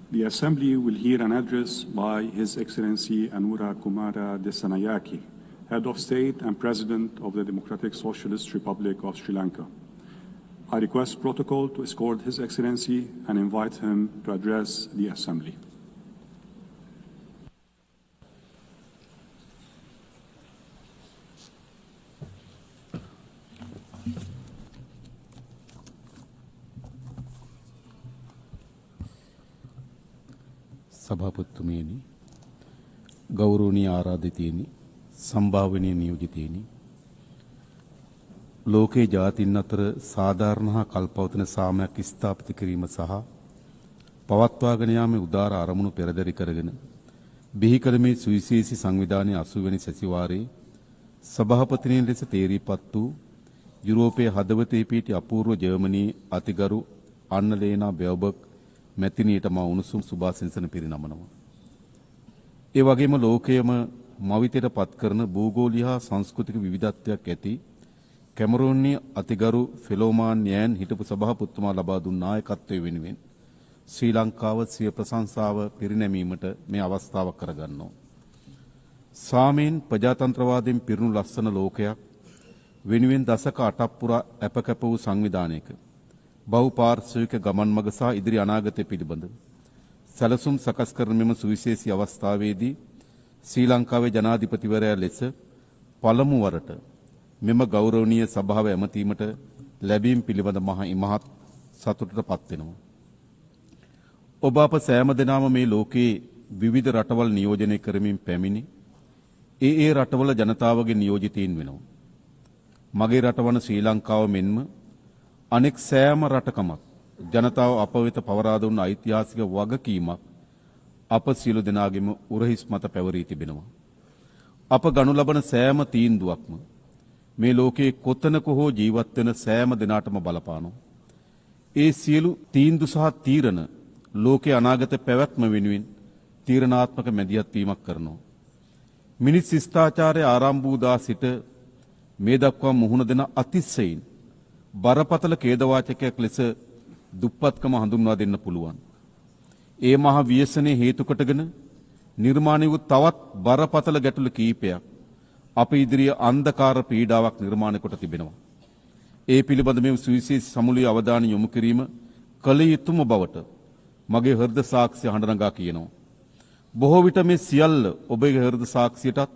The Assembly will hear an address by His Excellency Anura Kumara Desanayake, Head of State and President of the Democratic Socialist Republic of Sri Lanka. I request protocol to escort His Excellency and invite him to address the Assembly. सभापतिතුමියනි ගෞරවනීය ආරාධිතයනි සම්භාවනීය නියෝජිතයනි ලෝකේ ජාතීන් අතර සාධාරණ හා කල්පවතින සාමයක් ස්ථාපිත කිරීම සහ පවත්වාගෙන යාමේ උදාර අරමුණු පෙරදරි කරගෙන බිහි කළ මේ සුවිශේෂී සංවිධානයේ 80 වෙනි සැසිවාරයේ සභාපතිනිය ලෙස තේරීපත් වූ යුරෝපයේ හදවතේ පිහිටි අපූර්ව ජර්මනී අතිගරු අන්නලේනා බෙවබර්ග් මැතිනියට මා උණුසුම් සුභාශිංසන පිරිනමනවා. ඒ වගේම ලෝකයේම මවිතයට පත් කරන භූගෝලීය හා සංස්කෘතික විවිධත්වයක් ඇති කැමරෝනි අතිගරු ෆෙලෝමාන් යෑන් හිටපු සභාපතිතුමා ලබා දුන් නායකත්වයේ වෙනුවෙන් ශ්‍රී ලංකාව සිය ප්‍රශංසාව පිරිනැමීමට මේ අවස්ථාවක් කරගන්නවා. සාමීන් ප්‍රජාතන්ත්‍රවාදයෙන් පිරුණු ලස්සන ලෝකයක් වෙනුවෙන් දශක 8ක් පුරා අපකැප වූ සංවිධානයක බහුපාර්ශ්වික ගමන් මඟ සහ ඉදිරි අනාගතය පිළිබඳ සැලසුම් සකස් කරන මෙම සුවිශේෂී අවස්ථාවේදී ශ්‍රී ලංකාවේ ජනාධිපතිවරයා ලෙස පළමු වරට මෙම ගෞරවනීය සභාව ඇමතීමට ලැබීම පිළිබඳ මහත් සතුටට පත් වෙනවා. ඔබ අප සෑම දෙනාම මේ ලෝකයේ විවිධ රටවල් නියෝජනය කරමින් පැමිණි ඒ රටවල ජනතාවගේ නියෝජිතයින් වෙනවා. මගේ රටවන ශ්‍රී ලංකාව මෙන්ම අනෙක් සෑම රටකමත් ජනතාව අප වෙත පවරා දුන්න ඓතිහාසික වගකීමක් අප සියලු දෙනාගේම උරහිස් මත පැවරී තිබෙනවා. අප ගනු ලබන සෑම තීන්දුවක්ම මේ ලෝකයේ කොතනක හෝ ජීවත් වෙන සෑම දෙනාටම බලපානවා. ඒ සියලු තීන්දු සහ තීරණ ලෝකයේ අනාගත පැවැත්ම වෙනුවෙන් තීරණාත්මක මැදිහත් වීමක් කරනවා. මිනිස් ශිෂ්ටාචාරය ආරම්භ වූ දා සිට මේ දක්වා මුහුණ දෙන අතිශයින් බරපතල ඛේදවාචකයක් ලෙස දුප්පත්කම හඳුන්වා දෙන්න පුළුවන්. ඒ මහ ව්‍යසනයේ හේතු කොටගෙන නිර්මාණය වූ තවත් බරපතල ගැටලු කීපයක් අප ඉදිරියේ අන්ධකාර පීඩාවක් නිර්මාණය කොට තිබෙනවා. ඒ පිළිබඳ මේ සුවිශේෂී සමුළුවේ අවධානය යොමු කිරීම කළ යුතුම බවට මගේ හෘද සාක්ෂිය හඬනගා කියනවා. බොහෝ විට මේ සියල්ල ඔබගේ හෘද සාක්ෂියටත්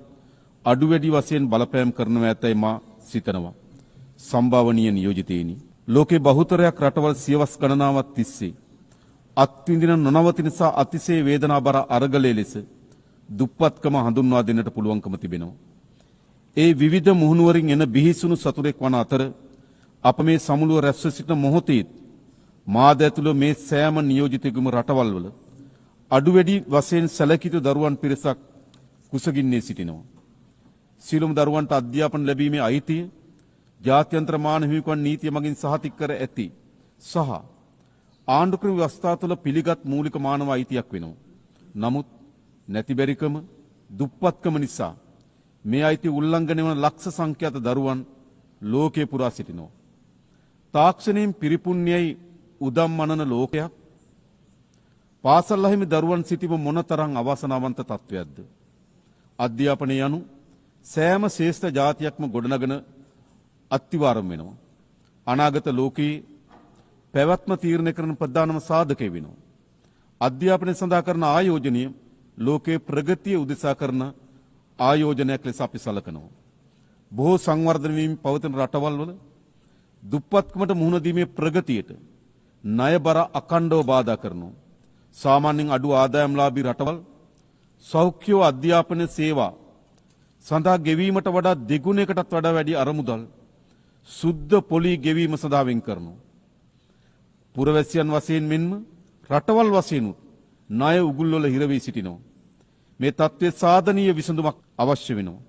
අඩු වැඩි වශයෙන් බලපෑම් කරනවා ඇතැයි මා සිතනවා. සම්භාවනීය නියෝජිතයිනි ලෝකේ බහුතරයක් රටවල් සියවස් ගණනාවක් තිස්සේ අත්විඳින නොනවතින නිසා අතිශය වේදනාබර අරගලයේ ලෙස දුප්පත්කම හඳුන්වා දෙන්නට පුළුවන්කම තිබෙනවා. ඒ විවිධ මුහුණුවරින් එන බිහිසුණු සතුරෙක් වන අතර අප මේ සමුළුව රැස්ව සිටින මොහොතේ මාද ඇතුළු මේ සෑම නියෝජිතයෙකුම රටවල් වල අඩු වැඩි වශයෙන් සැලකිත දරුවන් පිරිසක් කුසගින්නේ සිටිනවා. සියලුම දරුවන්ට අධ්‍යාපන ලැබීමේ අයිතිය ජාත්‍යන්තර මානව හිමිකම් නීතිය මගින් සහතික කර ඇති සහ ආණ්ඩුක්‍රම ව්‍යවස්ථාව තුළ පිළිගත් මූලික මානව අයිතියක් වෙනවා. නමුත් නැතිබැරිකම දුප්පත්කම නිසා මේ අයිතිය උල්ලංඝනය වන ලක්ෂ සංඛ්‍යාත දරුවන් ලෝකේ පුරා සිටිනවා. තාක්ෂණයෙන් පිරිපුන්යයි උදම් මනන ලෝකයක් පාසල් අහිමි දරුවන් සිටීම මොනතරම් අවාසනාවන්ත තත්වයක්ද. අධ්‍යාපනය යනු සෑම ශ්‍රේෂ්ඨ ජාතියක්ම ගොඩනගන අත්තිවාරම් වෙනවා. අනාගත ලෝකයේ පැවැත්ම තීරණය කරන ප්‍රධානම සාධකය වෙනවා. අධ්‍යාපනය සඳහා කරන ආයෝජනය ලෝකයේ ප්‍රගතිය උදෙසා කරන ආයෝජනයක් ලෙස අපි සලකනවා. බොහෝ සංවර්ධන වීම පවතින රටවල් වල දුප්පත්කමට මුහුණ දීමේ ප්‍රගතියට ණයබර අඛණ්ඩව බාධා කරනවා. සාමාන්‍යයෙන් අඩු ආදායම්ලාභී රටවල් සෞඛ්‍ය අධ්‍යාපන සේවා සඳහා ගෙවීමට වඩා දෙගුණයකටත් වඩා වැඩි අරමුදල් සුද්ධ පොලී ගෙවීම සඳහා වෙන් කරනවා. පුරවැසියන් වශයෙන් මෙන්ම රටවල් වශයෙන් ණය උගුල්වල හිර වී සිටිනවා. මේ තත්ත්වයේ සාධනීය විසඳුමක් අවශ්‍ය වෙනවා.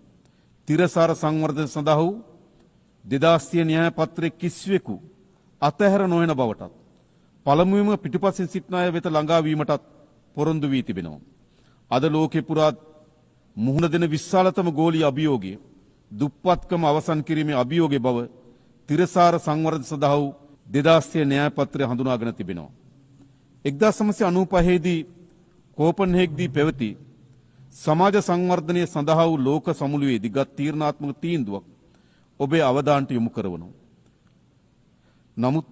තිරසාර සංවර්ධන සඳහා වූ 2030 න්‍යාය පත්‍රයේ කිසිවෙකු අතහැර නොවන බවටත් පළමුවෙන්ම පිටුපසින් සිටින අය වෙත ළඟා වීමටත් පොරොන්දු වී තිබෙනවා. අද ලෝකේ පුරා මුහුණ දෙන විශාලතම ගෝලීය අභියෝගය දුප්පත්කම අවසන් කිරීමේ අභියෝගයේ බව තිරසාර සංවර්ධන සඳහා වූ 2030 න්‍යාය පත්‍රය හඳුනාගෙන තිබෙනවා. 1995දී කෝපන්හෙග්දී පැවති සමාජ සංවර්ධනය සඳහා වූ ලෝක සමුළුවේදී ගත් තීරණාත්මක තීන්දුවක් ඔබේ අවධානයට යොමු කරවනවා. නමුත්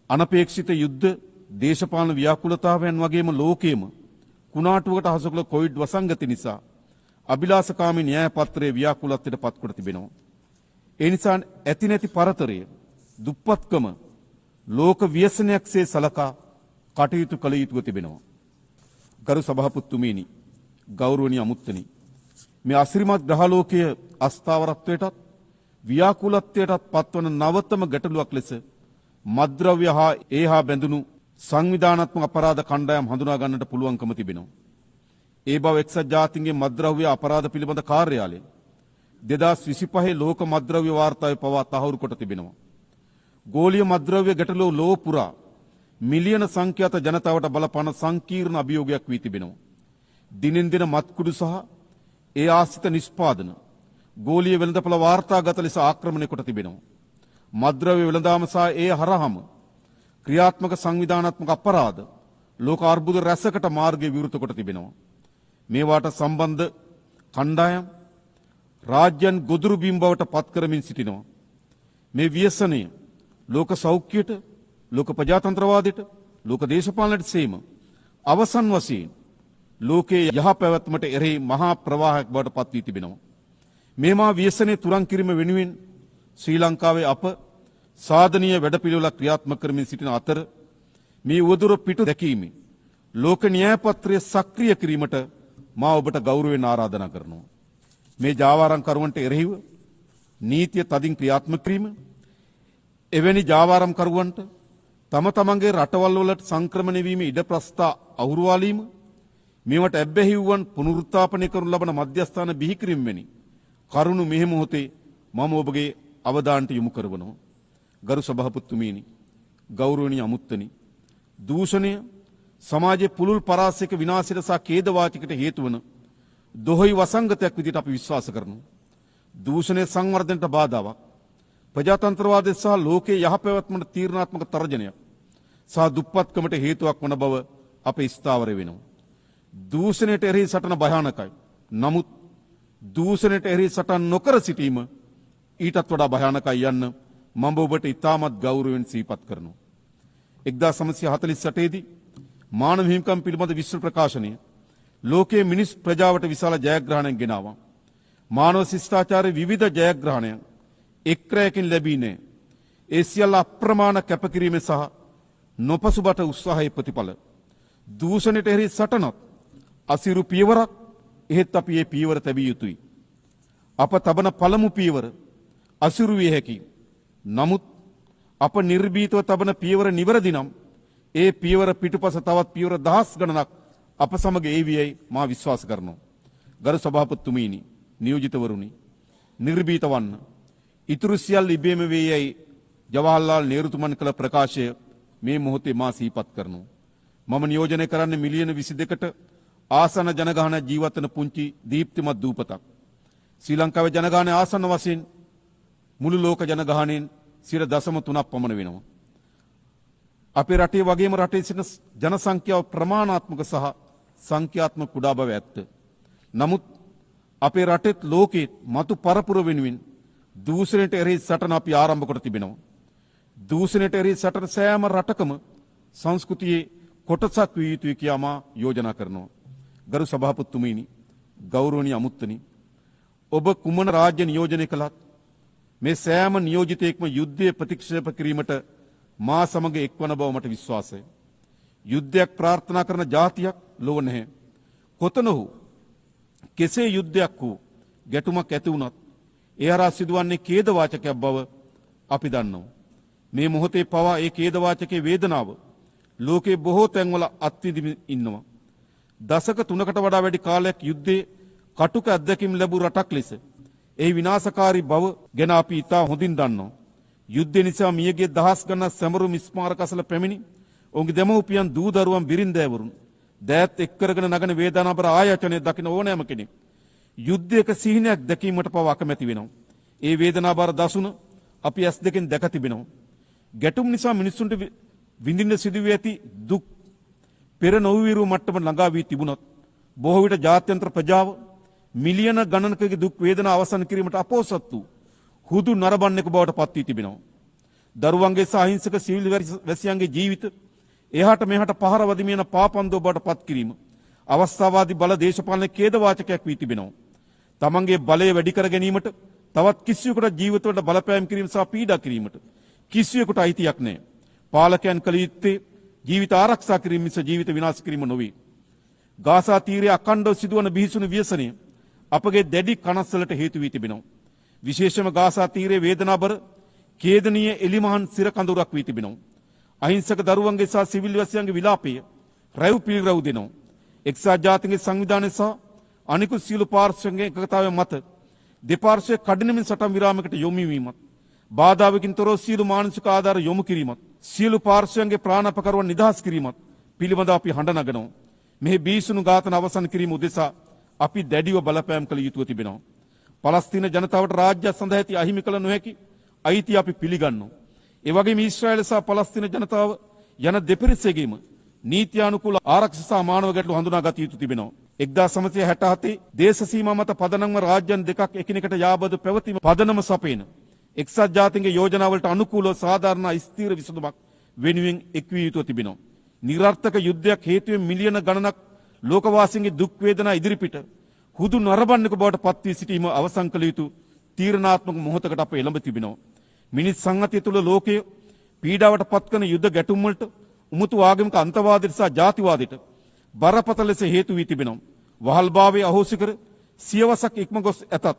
අනපේක්ෂිත යුද්ධ, දේශපාලන ව්‍යාකූලතාවයන් වගේම ලෝකයේම කුණාටුවකට හසු කළ කොවිඩ් වසංගතය නිසා අභිලාෂකාමී න්‍යාය පත්‍රයේ ව්‍යාකූලත්වයට පත් කර තිබෙනවා. ඒ නිසා ඇති නැති පරතරය, දුප්පත්කම ලෝක ව්‍යසනයක්සේ සලකා කටයුතු කළ යුතුව තිබෙනවා. ගරු සභාපතිතුමීනි, ගෞරවනීය අමුත්තනි, මේ අසිරිමත් ග්‍රහලෝකයේ අස්ථාවරත්වයටත් ව්‍යාකූලත්වයටත් පත්වන නවතම ගැටලුවක් ලෙස මත්ද්‍රව්‍ය හා ඒහා බැඳුණු සංවිධානාත්මක අපරාධ කණ්ඩායම් හඳුනා ගන්නට පුළුවන්කම තිබෙනවා. ඒ බව එක්සත් ජාතීන්ගේ මත්ද්‍රව්‍ය අපරාධ පිළිබඳ කාර්යාලය 2025 ලෝක මත්ද්‍රව්‍ය වාර්තාවේ පවා තහවුරු කොට තිබෙනවා. ගෝලීය මත්ද්‍රව්‍ය ගැටලුව ලොව පුරා මිලියන සංඛ්‍යාත ජනතාවට බලපාන සංකීර්ණ අභියෝගයක් වී තිබෙනවා. දිනෙන් දින මත්කුඩු සහ ඒ ආශ්‍රිත නිෂ්පාදන ගෝලීය වෙළඳපොළ වාර්තාගත ලෙස ආක්‍රමණය කොට තිබෙනවා. මත්ද්‍රව්‍ය වෙළඳාම සහ ඒ හරහාම ක්‍රියාත්මක සංවිධානාත්මක අපරාධ ලෝක අර්බුද රැසකට මාර්ගය විවෘත කොට තිබෙනවා. මේවාට සම්බන්ධ කණ්ඩායම් රාජ්‍යයන් ගොදුරු බිම් බවට පත් කරමින් සිටිනවා. මේ ව්‍යසනය ලෝක සෞඛ්‍යයට, ලෝක ප්‍රජාතන්ත්‍රවාදයට, ලෝක දේශපාලනයට සේම අවසන් වශයෙන් ලෝකයේ යහපැවැත්මට එරෙහි මහා ප්‍රවාහයක් බවට පත් වී තිබෙනවා. මේමා ව්‍යසනයේ තුරන් කිරීම වෙනුවෙන් ශ්‍රී ලංකාවේ අප සාධනීය වැඩපිළිවෙලක් ක්‍රියාත්මක කරමින් සිටින අතර මේ උවදුර පිටු දැකීමේ ලෝක න්‍යාය පත්‍රය සක්‍රිය කිරීමට මා ඔබට ගෞරවයෙන් ආරාධනා කරනවා. මේ ජාවාරම්කරුවන්ට එරෙහිව නීතිය තදින් ක්‍රියාත්මක කිරීම, එවැනි ජාවාරම්කරුවන්ට තම තමන්ගේ රටවල් වලට සංක්‍රමණය වීමේ ඉඩ ප්‍රස්ථා අහුරුවාලීම, මේවට ඇබ්බැහි වූවන් පුනරුත්ථාපනය කරනු ලබන මධ්‍යස්ථාන බිහි කිරීම වැනි කරුණු මෙහි මොහොතේ මම ඔබගේ අවධානයට යොමු කරවනවා. ගරු සභාපතිතුමීනි, ගෞරවනීය අමුත්තනි, දූෂණය සමාජයේ පුළුල් පරාසයක විනාශයට සහ ඛේදවාචකයට හේතු වන දොහොයි වසංගතයක් විදිහට අපි විශ්වාස කරනවා. දූෂණය සංවර්ධනයට බාධාවක්, ප්‍රජාතන්ත්‍රවාදය සහ ලෝකයේ යහපැවැත්මට තීරණාත්මක තර්ජනයක් සහ දුප්පත්කමට හේතුවක් වන බව අපේ ස්ථාවර වෙනවා. දූෂණයට එරෙහි සටන භයානකයි. නමුත් දූෂණයට එරෙහි සටන් නොකර සිටීම ඊටත් වඩා භයානකයි යන්න මම ඔබට ඉතාමත් ගෞරවයෙන් සිහිපත් කරනවා. 1948 දී මානව හිමිකම් පිළිබඳ විශ්ව ප්‍රකාශනය ලෝකයේ මිනිස් ප්‍රජාවට විශාල ජයග්‍රහණයක් ගෙනාවා. මානව ශිෂ්ටාචාරයේ විවිධ ජයග්‍රහණයන් එක් රැයකින් ලැබී නැහැ. ඒ සියල්ල අප්‍රමාණ කැපකිරීම සහ නොපසුබට උත්සාහයේ ප්‍රතිඵල. දූෂණයට එරෙහි සටනත් අසිරු පියවරක්. එහෙත් අපි මේ පියවර තැබිය යුතුයි. අප තබන පළමු පියවර අසිරු විය හැකියි. නමුත් අප නිර්භීතව තබන පියවර නිවැරදි නම් ඒ පියවර පිටුපස තවත් පියවර දහස් ගණනක් අප සමග ඒවියයි මා විශ්වාස කරනවා. ගරු සභාපතිතුමීනි, නියෝජිතවරුනි, නිර්භීත වන්න. ඉතුරු සියල්ල ඉබේම වේ යයි ජවහර්ලාල් නේරුතුමන් කළ ප්‍රකාශය මේ මොහොතේ මා සිහිපත් කරනවා. මම නියෝජනය කරන්නේ මිලියන 22කට ආසන ජනගහන ජීවත් වන පුංචි දීප්තිමත් දූපතක්. ශ්‍රී ලංකාවේ ජනගහනය ආසන්න වශයෙන් මුළු ලෝක ජනගහනයෙන් 0.3ක් පමණ වෙනවා. අපේ රටේ වගේම රටේ සිටින ජන සංඛ්‍යාව ප්‍රමාණාත්මක සහ සංඛ්‍යාත්මක කුඩා බව ඇත්ත. නමුත් අපේ රටෙත් ලෝකෙත් මතු පරපුර වෙනුවෙන් දූෂණයට එරෙහි සටන අපි ආරම්භ කොට තිබෙනවා. දූෂණයට එරෙහි සටන සෑම රටකම සංස්කෘතියේ කොටසක් විය යුතුයි කියා මා යෝජනා කරනවා. ගරු සභාපතිතුමීනි, ගෞරවනීය අමුත්තනි, ඔබ කුමන රාජ්‍ය නියෝජනය කළත් මේ සෑම නියෝජිතයෙක්ම යුද්ධය ප්‍රතික්ෂේප කිරීමට මා සමග එක්වන බව මට විශ්වාසයි. යුද්ධයක් ප්‍රාර්ථනා කරන ජාතියක් ලොව නැහැ. කොතන හෝ කෙසේ යුද්ධයක් හෝ ගැටුමක් ඇති වුණත් ඒ හරහා සිදුවන්නේ ඛේදවාචකයක් බව අපි දන්නවා. මේ මොහොතේ පවා ඒ ඛේදවාචකයේ වේදනාව ලෝකේ බොහෝ තැන්වල අත්විඳිමින් ඉන්නවා. දශක 3කට වඩා වැඩි කාලයක් යුද්ධයේ කටුක අත්දැකීම් ලැබූ රටක් ලෙස ඒ විනාශකාරී බව ගැන අපි ඉතා හොඳින් දන්නවා. යුද්ධය නිසා මියගිය දහස් ගණන් සැමරුම් ස්මාරක අසල පැමිණි ඔවුන්ගේ දෙමව්පියන් දූ දරුවන් බිරින්දෑවරුන් දෑත් එක් කරගෙන නගන වේදනාබර ආයතනය දකින ඕනෑම කෙනෙක් යුද්ධයක සිහිනයක් දැකීමට පවා අකමැති වෙනවා. ඒ වේදනාබර දසුන අපි ඇස් දෙකෙන් දැක තිබෙනවා. ගැටුම් නිසා මිනිසුන්ට විඳින්න සිදුවී ඇති දුක් පෙර නොවිරු මට්ටම ළඟා වී තිබුණොත් බොහෝ විට ජාත්‍යන්තර ප්‍රජාව මිලියන ගණනකගේ දුක් වේදනා අවසන් කිරීමට අපෝසත් වූ හුදු නරඹන්නෙකු බවට පත් වී තිබෙනවා. දරුවන්ගේ සහ අහිංසක සිවිල් වැසියන්ගේ ජීවිත එහාට මෙහාට පහර වදිමින පාපන්දෝ බවට පත් කිරීම අවස්ථාවාදී බල දේශපාලන ඛේදවාචකයක් වී තිබෙනවා. තමන්ගේ බලය වැඩි කර ගැනීමට තවත් කිසියෙකුට ජීවිතවලට බලපෑම් කිරීම සහ පීඩා කිරීමට කිසියෙකුට අයිතියක් නැහැ. පාලකයන් කළ යුත්තේ ජීවිත ආරක්ෂා කිරීම මිස ජීවිත විනාශ කිරීම නොවේ. ගාසා තීරයේ අඛණ්ඩව සිදුවන බිහිසුණු ව්‍යසනය අපගේ දැඩි කනස්සලට හේතු වී තිබෙනවා. විශේෂම ගාසා තීරයේ වේදනාබර ඛේදනීය එලිමහන් සිර කඳුරක් වී තිබෙනවා. අහිංසක දරුවන්ගේ සහ සිවිල් වැසියන්ගේ විලාපය රැව් පිළිරව් දෙනවා. එක්සත් ජාතීන්ගේ සංවිධානය සහ අනිකුත් සියලු පාර්ශ්වයන්ගේ එකතාවය මත දෙපාර්ශ්වයේ කඩිනමින් සටන් විරාමයකට යොමු වීමත් බාධාවකින් තොරව සියලු මානසික ආධාර යොමු කිරීමත් සියලු පාර්ශ්වයන්ගේ ප්‍රාණපකරුවන් නිදහස් කිරීමත් පිළිබඳව අපි හඬ නගනවා. මේ බීසුණු ඝාතන අවසන් කිරීම උදෙසා අපි දැඩිව බලපෑම් කළ යුතුව තිබෙනවා. පලස්තීන ජනතාවට රාජ්‍ය සඳහා ඇති අහිමි කළ නොහැකි අයිතිය අපි පිළිගන්නවා. ඒ වගේම ඊශ්‍රායල සහ පලස්තීන ජනතාව යන දෙපිරිසෙගේම නීත්‍යානුකූල ආරක්ෂා සහ මානව ගැටලු හඳුනා ගත යුතු තිබෙනවා. 1967 දේශ සීමා මත පදනම්ව රාජ්‍යන් දෙකක් එකිනෙකට යාබද පැවතීම පදනම සපේන එක්සත් ජාතීන්ගේ යෝජනාවලට අනුකූලව සාධාරණ ස්ථීර විසඳුමක් වෙනුවෙන් එක්විය යුතුව තිබෙනවා. නිරර්ථක යුද්ධයක් හේතුවෙන් මිලියන ගණනක් ලෝකවාසීන්ගේ දුක් වේදනා ඉදිරිපිට හුදු නරඹන්නක බවට පත් වී සිටීම අවසන් කළ යුතු තීරණාත්මක මොහොතකට අප එළඹ තිබෙනවා. මිනිස් සංහතිය තුළ ලෝකයේ පීඩාවට පත්කන යුද්ධ ගැටුම් වලට උමුතු ආගමික අන්තවාදයට සහ ජාතිවාදයට බරපතල ලෙස හේතු වී තිබෙනවා. වහල්භාවයේ අහෝසි කර සියවසක් ඉක්ම ගොස් ඇතත්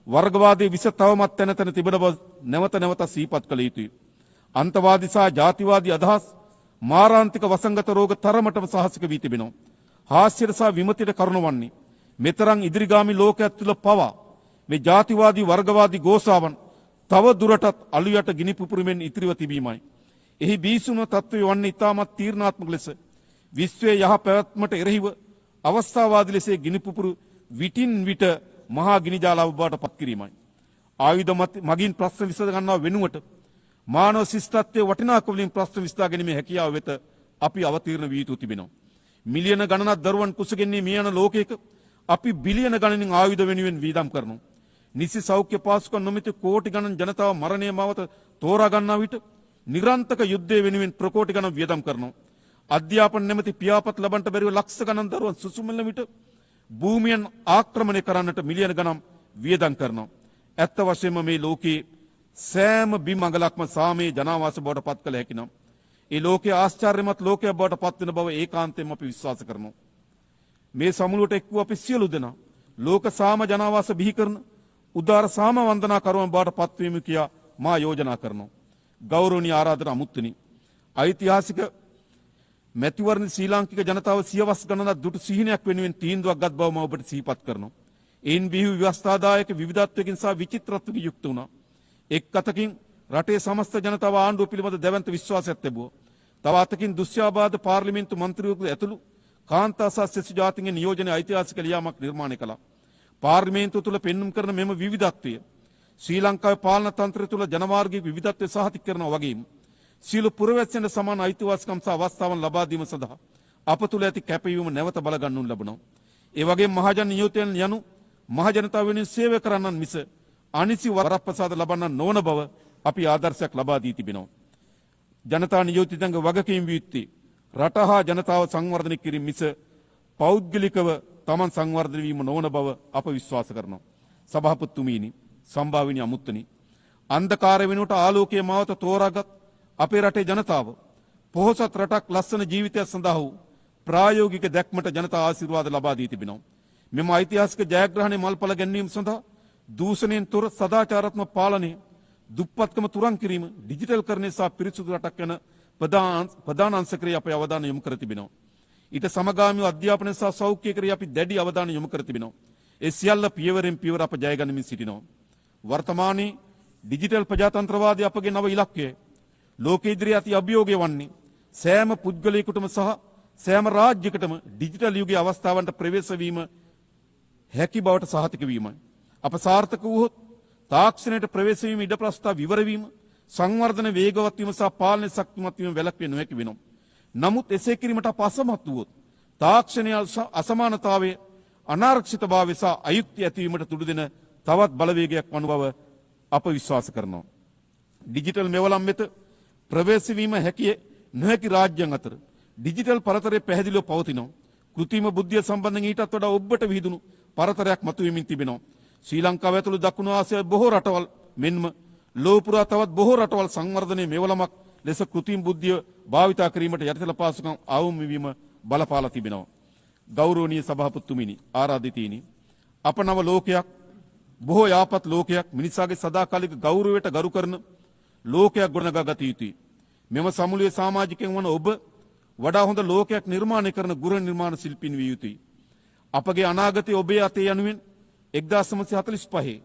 වර්ගවාදයේ විස තවමත් තැන තැන තිබෙන බව නැවත නැවත සිහිපත් කළ යුතුයි. අන්තවාදී සහ ජාතිවාදී අදහස් මාරාන්තික වසංගත රෝග තරමටම සාහසික වී තිබෙනවා. හාස්‍යයට සහ විමතියට කරුණ වන්නේ මෙතරම් ඉදිරිගාමි ලෝකයක් තුළ පවා මේ ජාතිවාදී වර්ගවාදී ගෝසාවන් තව දුරටත් අලුයට ගිනි පුපුරුමෙන් ඉතිරිව තිබීමයි. එහි බීසුණු තත්ත්වය වන්නේ ඉතාමත් තීරණාත්මක ලෙස විශ්වයේ යහ පැවැත්මට එරෙහිව අවස්ථාවාදී ලෙස ගිනි පුපුරු විටින් විට මහා ගිනි ජාලාව බවට පත් කිරීමයි. ආයුධ මගින් ප්‍රශ්න විසඳ ගන්නා වෙනුවට මානව ශිෂ්ටත්වයේ වටිනාකම වලින් ප්‍රශ්න විසඳා ගැනීමේ හැකියාව වෙත අපි අවතීර්ණ වී යුතු තිබෙනවා. මිලියන ගණනක් දරුවන් කුසගෙන්නේ මේ යන ලෝකයක අපි බිලියන ගණනින් ආයුධ වෙනුවෙන් වීදම් කරනවා. නිසි සෞඛ්‍ය පාසුකම් නොමැති කෝටි ගණන් ජනතාව මරණය මවත තෝරා ගන්නා විට නිරන්තක යුද්ධය වෙනුවෙන් ප්‍රකෝටි ගණන් වියදම් කරනවා. අධ්‍යාපන නැමැති පියාපත් ලබන්නට බැරිව ලක්ෂ ගණන් දරුවන් සුසුමන විට භූමියන් ආක්‍රමණය කරන්නට මිලියන ගණන් වියදම් කරනවා. ඇත්ත වශයෙන්ම මේ ලෝකයේ සෑම බිම් අඟලක්ම සාමයේ ජනාවාස බවට පත් කළ හැකි නම් ඒ ලෝකයේ ආශ්චර්යමත් ලෝකයක් බවට පත් වෙන බව ඒකාන්තයෙන්ම අපි විශ්වාස කරනවා. මේ සමුළුවට එක් වූ අපි සියලු දෙනා ලෝක සාම ජනාවාස බිහි කරන උදාර සාම වන්දනා කරුවන් බවට පත්වීම කියා මා යෝජනා කරනවා. ගෞරවනීය ආරාධන අමුත්තුනි, ඓතිහාසික මැතිවරණ ශ්‍රී ලාංකික ජනතාව සියවස් ගණනක් දුටු සිහිනයක් වෙනුවෙන් තීන්දුවක් ගත් බව මම ඔබට සිහිපත් කරනවා. එයින් බිහි ව්‍යවස්ථාදායක විවිධත්වයකින් සහ විචිත්‍රත්වයකින් යුක්ත වුණා. එක් අතකින් රටේ සමස්ත ජනතාව ආණ්ඩුව පිළිබඳ දැවැන්ත විශ්වාසයක් තිබුවා. තව අතකින් දුස්්‍යාබාධ පාර්ලිමේන්තු මන්ත්‍රීවරු ඇතුළු කාන්තා සහ සෙසු ජාතීන්ගේ නියෝජන ඓතිහාසික ලියාමක් නිර්මාණය කළා. පාර්ලිමේන්තුව තුළ පෙන්눔 කරන මෙම විවිධත්වය ශ්‍රී ලංකාවේ පාලන තන්ත්‍රය තුළ ජනමාර්ගික විවිධත්වය සහතික කරනවා වගේම සියලු පුරවැසියන්ට සමාන අයිතිවාසිකම් සහ අවස්ථාවන් ලබා දීම සඳහා අප තුළ ඇති කැපවීම නැවත බලගන්නු ලබනවා. ඒ වගේම මහජන නියෝජනයන් යනු මහජනතාව වෙනුවෙන් සේවය කරන්නන් මිස අනිසි වරප්‍රසාද ලබන්නන් නොවන බව අපි ආදර්ශයක් ලබා දී තිබෙනවා. ජනතා නියෝජිතයන්ගේ වගකීම් විය යුත්තේ රට හා ජනතාව සංවර්ධනය කිරීම මිස පෞද්ගලිකව තමන් සංවර්ධනය වීම නොවන බව අප විශ්වාස කරනවා. සභාපතිතුමීනි, සම්භාවිනී අමුත්තනි, අන්ධකාරය වෙනුවට ආලෝකයේ මාවත තෝරාගත් අපේ රටේ ජනතාව පොහොසත් රටක් ලස්සන ජීවිතයක් සඳහා වූ ප්‍රායෝගික දැක්මට ජනතා ආශිර්වාද ලබා දී තිබෙනවා. මෙම ඓතිහාසික ජයග්‍රහණය මල්පල ගැන්වීම සඳහා දූෂණයෙන් තොර සදාචාරාත්මක පාලනය, දුප්පත්කම තුරන් කිරීම, ඩිජිටල් කරණය සහ පිරිසුදු රටක් යන ප්‍රධාන අංශකරේ අපේ අවධානය යොමු කර තිබෙනවා. ඊට සමගාමීව අධ්‍යාපනය සහ සෞඛ්‍ය කරේ අපි දැඩි අවධානය යොමු කර තිබෙනවා. ඒ සියල්ල පියවරෙන් පියවර අප ජය ගනිමින් සිටිනවා. වර්තමානයේ ඩිජිටල් ප්‍රජාතන්ත්‍රවාදය අපගේ නව ඉලක්කයයි. ලෝක ඉදිරියේ අති අභියෝගය වන්නේ සෑම පුද්ගලයෙකුටම සහ සෑම රාජ්‍යයකටම ඩිජිටල් යුගයේ අවස්ථාවන්ට ප්‍රවේශ වීම හැකි බවට සහතික වීමයි. අප සාර්ථක වූහොත් තාක්ෂණයට ප්‍රවේශ වීම ඉඩ ප්‍රස්ථා විවර වීම, සංවර්ධන වේගවත් වීම සහ පාලන ශක්තිමත් වීම වැළැක්විය නොහැකි වෙනවා. නමුත් එසේ කිරීමට පසමත් වුවොත් තාක්ෂණය අසමානතාවය අනාරක්ෂිතභාවය සහ අයුක්තිය ඇතිවීමට තුඩු දෙන තවත් බලවේගයක් වන බව අප විශ්වාස කරනවා. ඩිජිටල් මෙවලම් වෙත ප්‍රවේශ වීම හැකිය නොහැකි රාජ්‍යයන් අතර ඩිජිටල් පරතරය පැහැදිලිව පවතිනවා. කෘත්‍රිම බුද්ධිය සම්බන්ධයෙන් ඊටත් වඩා ඔබට විහිදුණු පරතරයක් මතුවෙමින් තිබෙනවා. ශ්‍රී ලංකාව ඇතුළු දකුණු ආසියාවේ බොහෝ රටවල් මෙන්ම ලෝක පුරා තවත් බොහෝ රටවල් සංවර්ධනයේ මෙවලමක් ලෙස කෘත්‍රිම බුද්ධිය භාවිතා කිරීමට යටිතල පාසුකම් අවම වීම බලපාලා තිබෙනවා. ගෞරවනීය සභාපතිතුමිනි, ආරාධිතයිනි, අප නව ලෝකයක්, බොහෝ යාපත් ලෝකයක්, මිනිසාගේ සදාකාලික ගෞරවයට ගරු කරන ලෝකයක් ගොඩනගා ගත යුතුයි. මෙම සමුළුවේ සමාජිකයන් වන ඔබ වඩා හොඳ ලෝකයක් නිර්මාණය කරන ගෘහ නිර්මාණ ශිල්පීන් විය යුතුයි. අපගේ අනාගතය ඔබේ අතේ යනුවෙන් 1945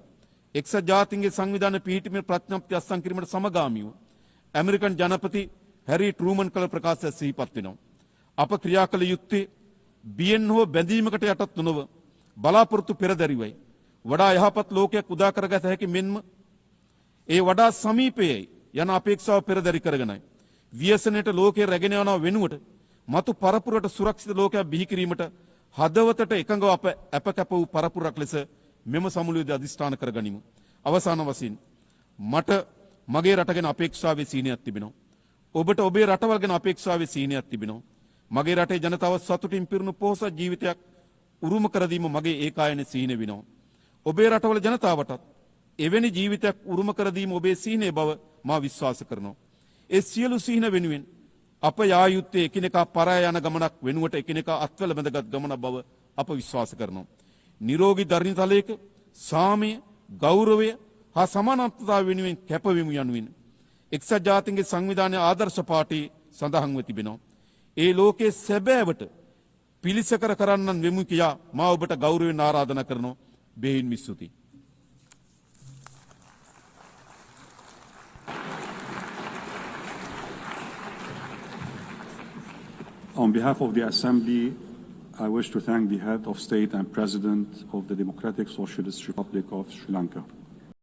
එක්සත් ජාතීන්ගේ සංවිධාන පිහිටීමේ ප්‍රඥප්ති අත්සන් කිරීමට සමගාමීව ඇමරිකන් ජනපති හැරි ට්‍රූමන් කළ ප්‍රකාශය සිහිපත් වෙනවා. අප ක්‍රියා කළ යුත්තේ බියෙන් හෝ බැඳීමකට යටත් නොව බලාපොරොත්තු පෙරදැරිවයි. වඩා යහපත් ලෝකයක් උදා කරගත හැකි මෙන්ම ඒ වඩා සමීපයේ යන අපේක්ෂාව පෙරදැරි කරගෙනයි. ව්‍යසනයට ලෝකයේ රැගෙන යන වෙනුවට මතු පරපුරට සුරක්ෂිත ලෝකයක් බිහි කිරීමට හදවතට එකඟව අප කැප වූ පරපුරක් ලෙස මෙම සමුළුවේදී අධිෂ්ඨාන කරගනිමු. අවසාන වශයෙන් මට මගේ රට ගැන අපේක්ෂාවේ සීනයක් තිබෙනවා. ඔබට ඔබේ රටවල් ගැන අපේක්ෂාවේ සීනයක් තිබෙනවා. මගේ රටේ ජනතාව සතුටින් පිරුණු පොහොසත් ජීවිතයක් උරුම කර දීම මගේ ඒකායන සීන වෙනවා. ඔබේ රටවල ජනතාවටත් එවැනි ජීවිතයක් උරුම කර දීම ඔබේ සීනේ බව මා විශ්වාස කරනවා. ඒ සියලු සීන වෙනුවෙන් අප යා යුත්තේ එකිනෙකා පරාය යන ගමනක් වෙනුවට එකිනෙකා අත්වල බැඳගත් ගමනක් බව අප විශ්වාස කරනවා. නිරෝගී ධර්මතලයක සාමය, ගෞරවය හා සමානත්වතාව වෙනුවෙන් කැපවීම යනුවෙන් එක්සත් ජාතීන්ගේ සංවිධානයේ ආදර්ශ පාඨයේ සඳහන්ව තිබෙනවා. ඒ ලෝකයේ සැබෑවට පිළිසකර කරන්නන් වෙමු කියා මා ඔබට ගෞරවයෙන් ආරාධනා කරනවා. බෙහෙවින්ම ස්තුතියි. On behalf of the Assembly, I wish to thank the Head of State and President of the Democratic Socialist Republic of Sri Lanka.